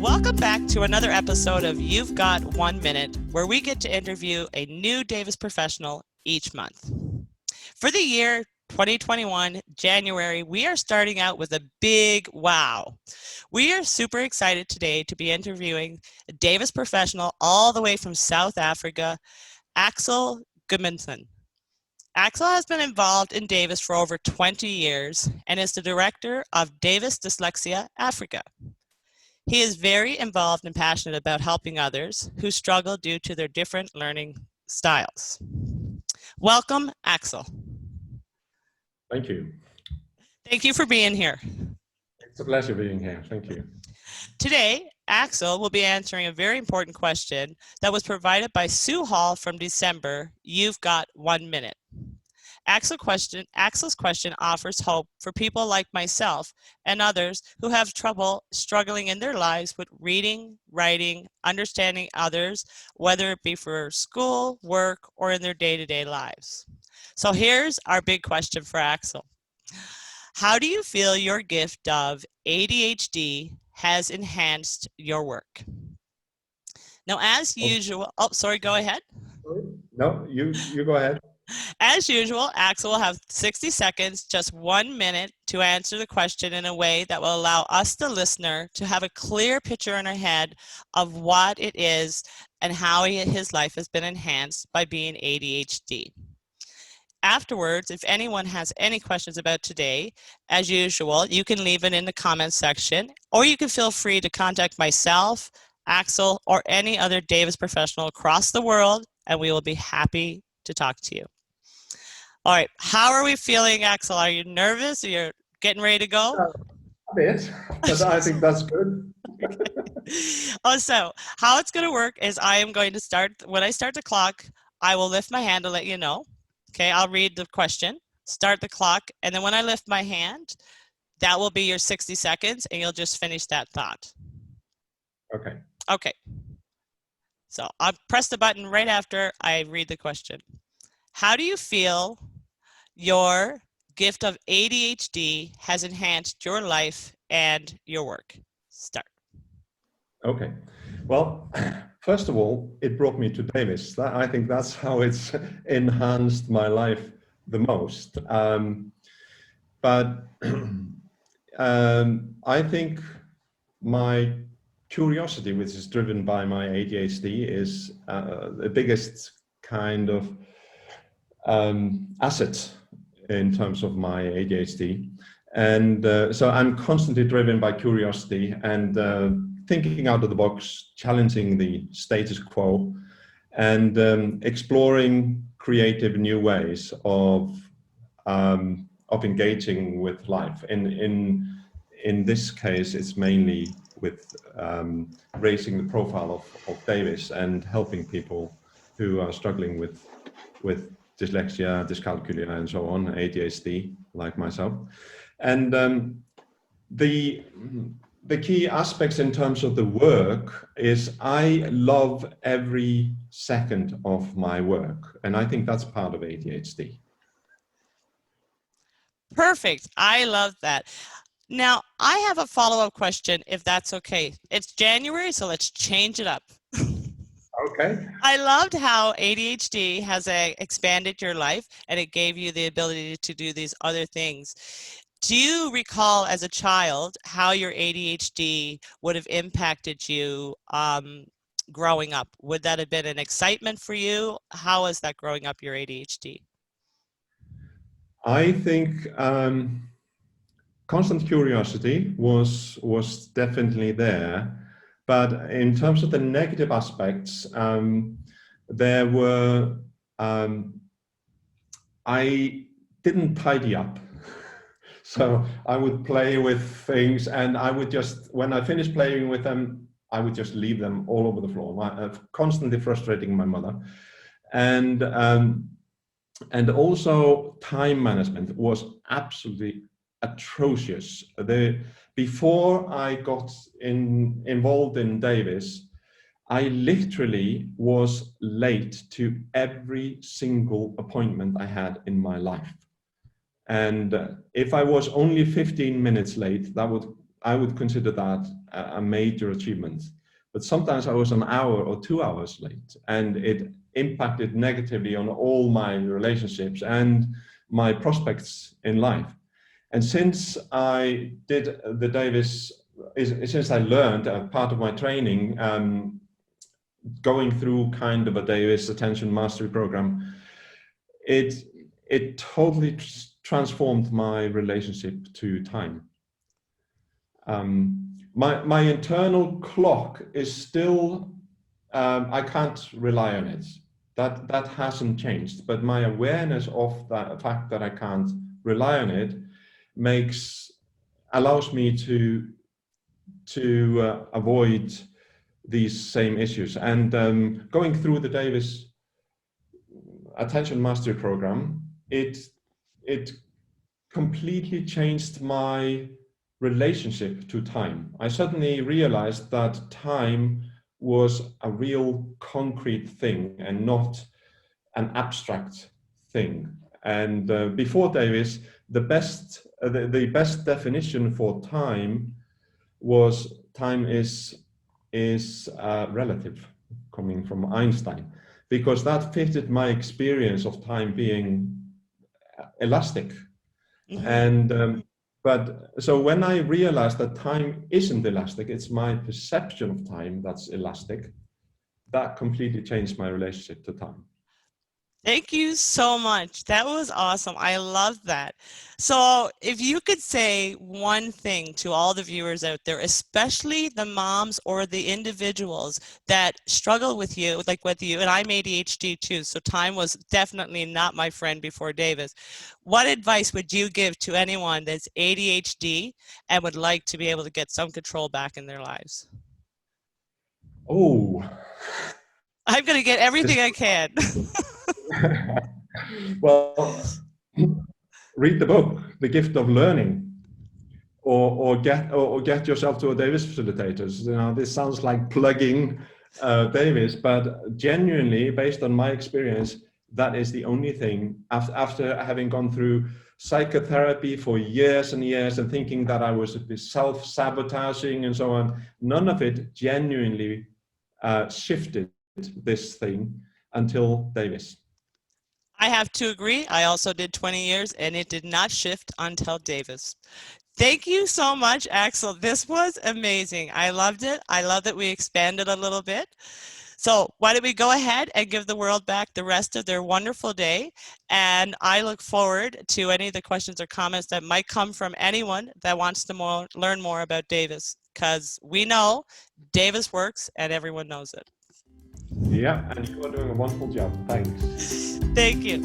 Welcome back to another episode of You've Got 1 Minute, where we get to interview a new Davis professional each month. For the year 2021, January, we are starting out with a big wow. We are super excited today to be interviewing a Davis professional all the way from South Africa, Axel Gudmundssen. Axel has been involved in Davis for over 20 years and is the director of Davis Dyslexia Africa. He is very involved and passionate about helping others who struggle due to their different learning styles. Welcome, Axel. Thank you. Thank you for being here. It's a pleasure being here. Thank you. Today, Axel will be answering a very important question that was provided by Sue Hall from December. You've got 1 minute. Axel's question offers hope for people like myself and others who have trouble struggling in their lives with reading, writing, understanding others, whether it be for school, work, or in their day-to-day lives. So here's our big question for Axel. How do you feel your gift of ADHD has enhanced your work? Now, as usual, go ahead. No, you go ahead. As usual, Axel will have 60 seconds, just 1 minute, to answer the question in a way that will allow us, the listener, to have a clear picture in our head of what it is and how his life has been enhanced by being ADHD. Afterwards, if anyone has any questions about today, as usual, you can leave it in the comments section, or you can feel free to contact myself, Axel, or any other Davis professional across the world, and we will be happy to talk to you. All right, how are we feeling, Axel? Are you nervous? Are you getting ready to go? A bit, but I think that's good. So how it's going to work is I am going to start, when I start the clock, I will lift my hand to let you know. Okay, I'll read the question, start the clock, and then when I lift my hand, that will be your 60 seconds, and you'll just finish that thought. Okay. Okay. So I'll press the button right after I read the question. How do you feel your gift of ADHD has enhanced your life and your work? Start. Okay. Well, first of all, it brought me to Davis. I think that's how it's enhanced my life the most. But I think my curiosity, which is driven by my ADHD, is the biggest kind of asset in terms of my ADHD. And so I'm constantly driven by curiosity and thinking out of the box, challenging the status quo, and exploring creative new ways of engaging with life. In this case, it's mainly with raising the profile of Davis and helping people who are struggling with dyslexia, dyscalculia, and so on, ADHD, like myself. And the key aspects in terms of the work is I love every second of my work, and I think that's part of ADHD. Perfect. I love that. Now, I have a follow-up question, if that's okay. It's January, so let's change it up. Okay. I loved how ADHD has expanded your life and it gave you the ability to do these other things. Do you recall as a child how your ADHD would have impacted you growing up? Would that have been an excitement for you? How was that growing up, your ADHD? I think constant curiosity was definitely there. But in terms of the negative aspects, there were, I didn't tidy up. So I would play with things and I would just, when I finished playing with them, I would just leave them all over the floor, constantly frustrating my mother. And also time management was absolutely atrocious. Before I got involved in Davis, I literally was late to every single appointment I had in my life. And if I was only 15 minutes late, that would I would consider that a major achievement. But sometimes I was an hour or 2 hours late, and it impacted negatively on all my relationships and my prospects in life. And since I did the Davis, since I learned part of my training, going through kind of a Davis attention mastery program, it totally transformed my relationship to time. My internal clock is still, I can't rely on it. That hasn't changed, but my awareness of that fact that I can't rely on it allows me to avoid these same issues. And going through the Davis Attention Mastery Program, it completely changed my relationship to time. I suddenly realized that time was a real concrete thing and not an abstract thing. And before Davis, the best definition for time was time is relative, coming from Einstein, because that fitted my experience of time being elastic. And but so when I realized that time isn't elastic, it's my perception of time that's elastic, that completely changed my relationship to time. Thank you so much. That was awesome. I love that. So if you could say one thing to all the viewers out there, especially the moms or the individuals that struggle with you, like with you, and I'm ADHD too, so time was definitely not my friend before Davis. What advice would you give to anyone that's ADHD and would like to be able to get some control back in their lives? Oh, I'm going to get everything I can. well, read the book, The Gift of Learning, or get yourself to a Davis facilitator. You know, this sounds like plugging Davis, but genuinely, based on my experience, that is the only thing. After having gone through psychotherapy for years and years and thinking that I was self-sabotaging and so on, none of it genuinely shifted this thing until Davis. I have to agree. I also did 20 years and it did not shift until Davis. Thank you so much, Axel. This was amazing. I loved it. I love that we expanded a little bit. So why don't we go ahead and give the world back the rest of their wonderful day. And I look forward to any of the questions or comments that might come from anyone that wants to learn more about Davis, because we know Davis works and everyone knows it. Yeah, and you are doing a wonderful job. Thanks. Thank you.